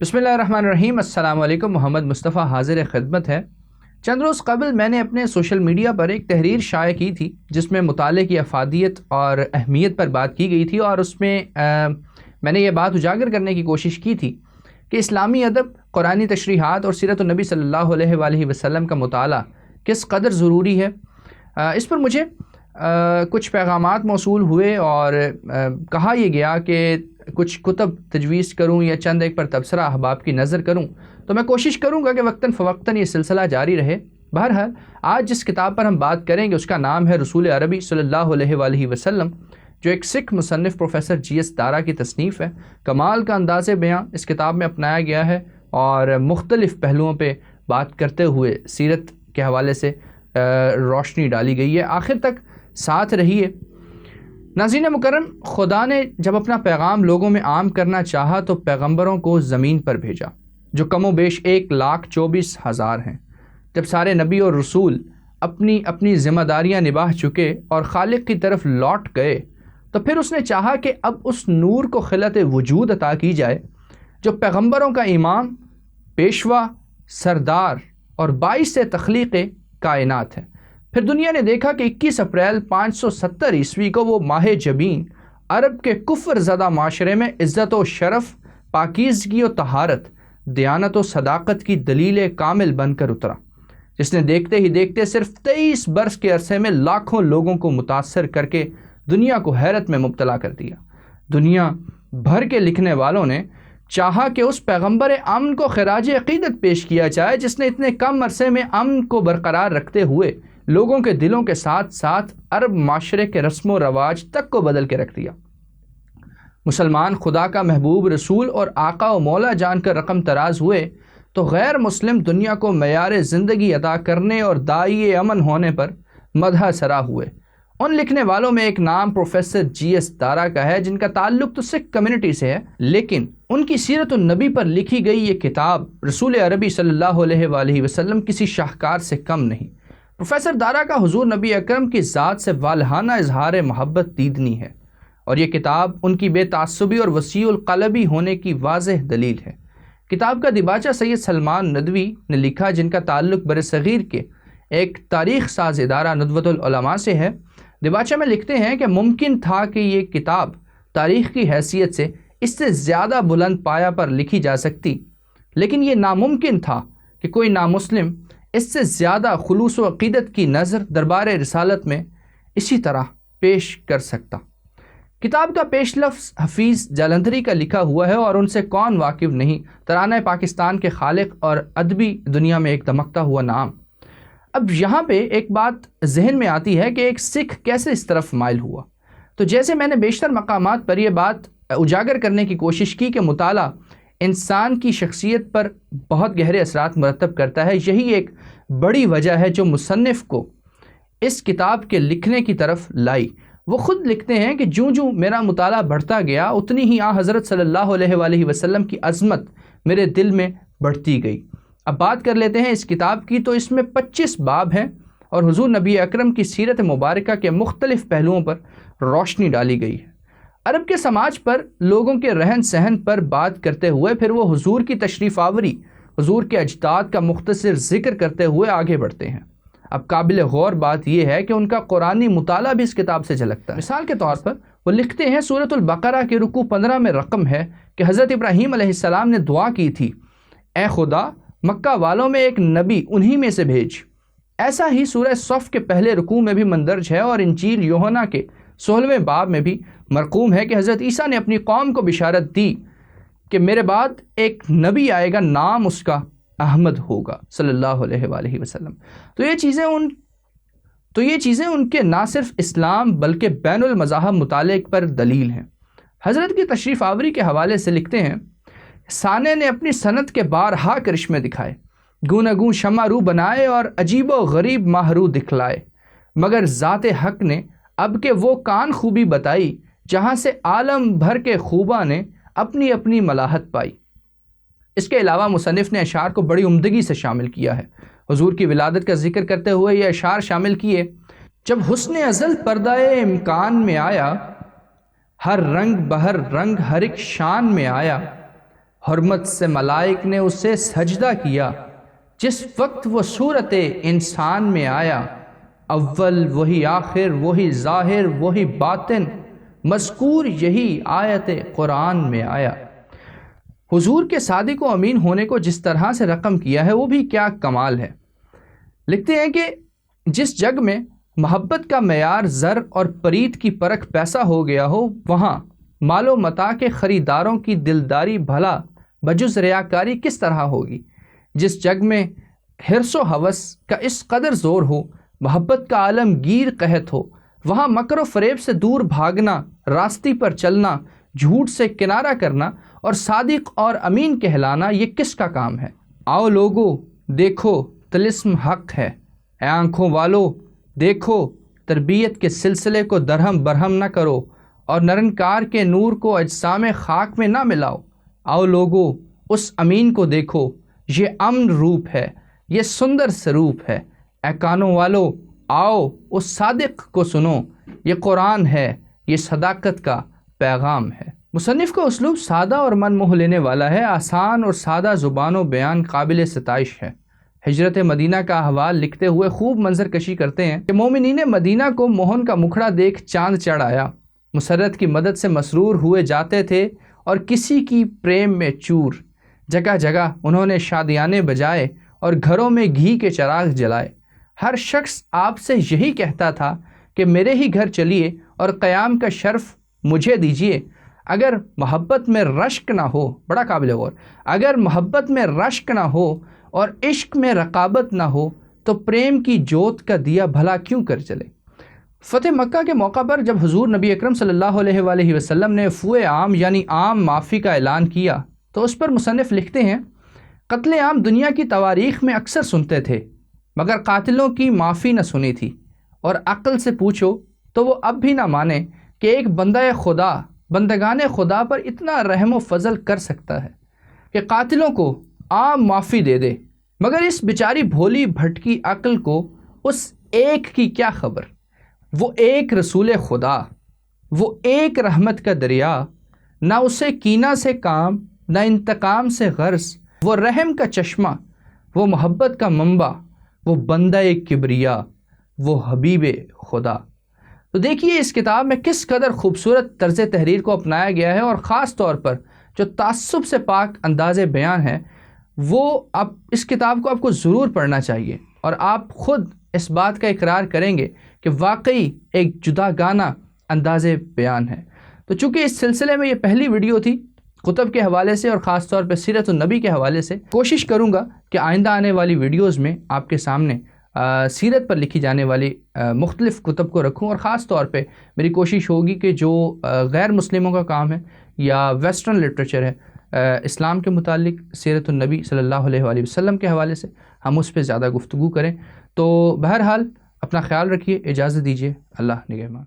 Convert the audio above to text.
बिस्मिल्लाहिर्रहमानिर्रहीम। अस्सलाम वालेकुम। मोहम्मद मुस्तफ़ा हाज़िर खिदमत है। चंद रोज़ कबल मैंने अपने सोशल मीडिया पर एक तहरीर शाये की थी जिसमें मुताले की अफादियत और अहमियत पर बात की गई थी, और उसमें मैंने ये बात उजागर करने की कोशिश की थी कि इस्लामी अदब, कुरानी तशरीहात और सीरत नबी सल्लल्लाहु अलैहि वसल्लम का मुताला किस कदर ज़रूरी है। इस पर मुझे कुछ पैगामात मौसूल हुए और कहा यह गया कि कुछ कुतब तजवीज़ करूँ या चंद एक पर तबसरा अहबाब की नज़र करूँ, तो मैं कोशिश करूँगा कि वक्तन फ़वक्तन ये सिलसिला जारी रहे। बहरहाल आज जिस किताब पर हम बात करेंगे उसका नाम है रसूल अरबी सल्लल्लाहु अलैहि वसल्लम, जो एक सिख मुसन्निफ़ प्रोफेसर जी.एस. दारा की तसनीफ़ है। कमाल का अंदाज़ बयां इस किताब में अपनाया गया है और मुख्तलिफ़ पहलुओं पर बात करते हुए सीरत के हवाले से रोशनी डाली गई है। आखिर तक साथ रहिए। नाज़रीन मुकर्रम, खुदा ने जब अपना पैगाम लोगों में आम करना चाहा तो पैगंबरों को ज़मीन पर भेजा, जो कमो बेश 1,24,000 हैं। जब सारे नबी और रसूल अपनी अपनी ज़िम्मेदारियाँ निभा चुके और खालिक की तरफ लौट गए, तो फिर उसने चाहा कि अब उस नूर को खिलत वजूद अता की जाए जो पैगंबरों का इमाम, पेशवा, सरदार और बाइस तख्लीक़ कायनात है। फिर दुनिया ने देखा कि 21 अप्रैल 570 ईस्वी को वो माह जबीन अरब के कुफ्र ज़दा माशरे में इज़्ज़त व शरफ़, पाकीज़गी व तहारत, दयानत व सदाकत की दलील कामिल बनकर उतरा, जिसने देखते ही देखते सिर्फ 23 बरस के अरसे में लाखों लोगों को मुतासर करके दुनिया को हैरत में मुब्तला कर दिया। दुनिया भर के लिखने वालों ने चाहा कि उस पैगंबर अमन को खिराज अक़ीदत पेश किया जाए जिसने इतने कम अरसे में अमन को बरकरार रखते हुए लोगों के दिलों के साथ साथ अरब माशरे के रस्म व रवाज तक को बदल के रख दिया। मुसलमान खुदा का महबूब रसूल और आका व मौला जानकर रकम तराज हुए तो गैर मुस्लिम दुनिया को मयार ज़िंदगी अदा करने और दाई अमन होने पर मदह सरा हुए। उन लिखने वालों में एक नाम प्रोफेसर जी.एस. दारा का है, जिनका ताल्लुक़ तो सिख कम्युनिटी से है, लेकिन उनकी सीरत नबी पर लिखी गई ये किताब रसूल अरबी सल्लल्लाहु अलैहि वसल्लम किसी शाहकार से कम नहीं। प्रोफेसर दारा का हुजूर नबी अकरम की ज़ात से वालहाना इजहार मोहब्बत दीदनी है, और ये किताब उनकी बेतासुबी और वसीउल क़लबी होने की वाज़ेह दलील है। किताब का दिबाचा सैयद सलमान नदवी ने लिखा, जिनका ताल्लुक़ बरसग़ीर के एक तारीख़ साज इदारा नुदवतुल उलमा से है। दिबाचा में लिखते हैं कि मुमकिन था कि ये किताब तारीख़ की हैसियत से इससे ज़्यादा बुलंद पाया पर लिखी जा सकती, लेकिन ये नामुमकिन था कि कोई नामुस्लिम इससे ज़्यादा खुलूस व अक़ीदत की नज़र दरबार रिसालत में इसी तरह पेश कर सकता। किताब का पेश लफ्ज़ हफीज़ जालंधरी का लिखा हुआ है, और उनसे कौन वाकिफ़ नहीं, तराना पाकिस्तान के खालिक और अदबी दुनिया में एक दमकता हुआ नाम। अब यहाँ पे एक बात जहन में आती है कि एक सिख कैसे इस तरफ माइल हुआ। तो जैसे मैंने बेशतर मकामात पर यह बात उजागर करने की कोशिश की कि मुताला इंसान की शख्सियत पर बहुत गहरे असरात मुरतब करता है, यही एक बड़ी वजह है जो मुसन्निफ़ को इस किताब के लिखने की तरफ लाई। वो ख़ुद लिखते हैं कि जूँ जूँ मेरा मुताला बढ़ता गया उतनी ही हज़रत सल्लल्लाहु अलैहि वसल्लम की अज़मत मेरे दिल में बढ़ती गई। अब बात कर लेते हैं इस किताब की। तो इसमें 25 बाब हैं और हुज़ूर नबी अकरम की सीरत मुबारका के मुख्तलिफ़ पहलुओं पर रोशनी डाली गई है। अरब के समाज पर लोगों के रहन सहन पर बात करते हुए फिर वो हुज़ूर की तशरीफ़ आवरी, हुज़ूर के अजदाद का मुख्तसर ज़िक्र करते हुए आगे बढ़ते हैं। अब काबिल गौर बात यह है कि उनका कुरानी मुताला भी इस किताब से झलकता है। मिसाल के तौर पर वो लिखते हैं, सूरतुल बकरा के रुकू 15 में रकम है कि हज़रत इब्राहीम अलैहिस्सलाम ने दुआ की थी, ए खुदा मक्का वालों में एक नबी उन्हीं में से भेज। ऐसा ही सूरह सफ़ के पहले रुकू में भी मंदर्ज है, और इंजील यूहन्ना के 16वें बाब में भी मरकूम है कि हज़रत ईसा ने अपनी कौम को बिशारत दी कि मेरे बाद एक नबी आएगा, नाम उसका अहमद होगा सल्लल्लाहु अलैहि वसल्लम। तो ये चीज़ें उनके ना सिर्फ इस्लाम बल्कि बैनुल मज़ाहब मुतालिक पर दलील हैं। हज़रत की तशरीफ़ आवरी के हवाले से लिखते हैं, साने ने अपनी सनत के बारहा करिश्मे दिखाए, गूनगू शमारू बनाए और अजीब व गरीब माहरू दिखलाए, मगर ज़ाते हक़ ने अब के वो कान खूबी बताई जहाँ से आलम भर के खूबा ने अपनी अपनी मलाहत पाई। इसके अलावा मुसन्निफ़ ने अशार को बड़ी उम्दगी से शामिल किया है। हुज़ूर की विलादत का जिक्र करते हुए ये अशार शामिल किए, जब हुस्न अज़ल पर्दाए इम्कान में आया, हर रंग बहर रंग हर एक शान में आया, حرمت سے ملائک نے اسے سجدہ کیا، جس وقت وہ صورت انسان میں آیا، اول وہی آخر وہی ظاہر وہی باطن، مذکور یہی آیت قرآن میں آیا۔ حضور کے صادق و امین ہونے کو جس طرح سے رقم کیا ہے وہ بھی کیا کمال ہے۔ لکھتے ہیں کہ جس جگ میں محبت کا معیار زر اور پریت کی پرکھ پیسہ ہو گیا ہو، وہاں مال و متاع کے خریداروں کی دلداری بھلا بجز ریاکاری کس طرح ہوگی۔ جس جگ میں حرص و ہوس کا اس قدر زور ہو، محبت کا عالمگیر قحط ہو، وہاں مکر و فریب سے دور بھاگنا، راستی پر چلنا، جھوٹ سے کنارہ کرنا اور صادق اور امین کہلانا یہ کس کا کام ہے۔ آؤ لوگو دیکھو طلسم حق ہے، اے آنکھوں والو دیکھو، تربیت کے سلسلے کو درہم برہم نہ کرو اور نرنکار کے نور کو اجسام خاک میں نہ ملاؤ۔ آؤ لوگو اس امین کو دیکھو، یہ امن روپ ہے، یہ سندر سروپ ہے۔ اے کانوں والو آؤ اس صادق کو سنو، یہ قرآن ہے، یہ صداقت کا پیغام ہے۔ مصنف کا اسلوب سادہ اور من موہ لینے والا ہے، آسان اور سادہ زبان و بیان قابل ستائش ہے۔ ہجرت مدینہ کا احوال لکھتے ہوئے خوب منظر کشی کرتے ہیں کہ مومنین مدینہ کو موہن کا مکھڑا دیکھ چاند چڑھ آیا، مسرت کی مدد سے مسرور ہوئے جاتے تھے اور کسی کی پریم میں چور۔ جگہ جگہ انہوں نے شادیانے بجائے اور گھروں میں گھی کے چراغ جلائے۔ ہر شخص آپ سے یہی کہتا تھا کہ میرے ہی گھر چلیے اور قیام کا شرف مجھے دیجیے۔ اگر محبت میں رشک نہ ہو، بڑا قابل غور، اگر محبت میں رشک نہ ہو اور عشق میں رقابت نہ ہو تو پریم کی جوت کا دیا بھلا کیوں کر چلے۔ فتح مکہ کے موقع پر جب حضور نبی اکرم صلی اللہ علیہ وآلہ وسلم نے فوئے عام یعنی عام معافی کا اعلان کیا تو اس پر مصنف لکھتے ہیں، قتل عام دنیا کی تواریخ میں اکثر سنتے تھے مگر قاتلوں کی معافی نہ سنی تھی، اور عقل سے پوچھو تو وہ اب بھی نہ مانے کہ ایک بندہ خدا بندگان خدا پر اتنا رحم و فضل کر سکتا ہے کہ قاتلوں کو عام معافی دے دے، مگر اس بیچاری بھولی بھٹکی عقل کو اس ایک کی کیا خبر۔ وہ ایک رسول خدا، وہ ایک رحمت کا دریا، نہ اسے کینہ سے کام نہ انتقام سے غرض، وہ رحم کا چشمہ، وہ محبت کا منبع، وہ بندہ کبریا، وہ حبیب خدا۔ تو دیکھیے اس کتاب میں کس قدر خوبصورت طرز تحریر کو اپنایا گیا ہے، اور خاص طور پر جو تعصب سے پاک انداز بیان ہے وہ اب اس کتاب کو آپ کو ضرور پڑھنا چاہیے، اور آپ خود اس بات کا اقرار کریں گے کہ واقعی ایک جدا گانہ انداز بیان ہے۔ تو چونکہ اس سلسلے میں یہ پہلی ویڈیو تھی کتب کے حوالے سے اور خاص طور پہ سیرت النبی کے حوالے سے، کوشش کروں گا کہ آئندہ آنے والی ویڈیوز میں آپ کے سامنے سیرت پر لکھی جانے والی مختلف کتب کو رکھوں، اور خاص طور پہ میری کوشش ہوگی کہ جو غیر مسلموں کا کام ہے یا ویسٹرن لٹریچر ہے اسلام کے متعلق سیرت النبی صلی اللہ علیہ وآلہ وسلم کے حوالے سے، ہم اس پہ زیادہ گفتگو کریں۔ تو بہرحال اپنا خیال رکھیے، اجازت دیجیے، اللہ نگہبان۔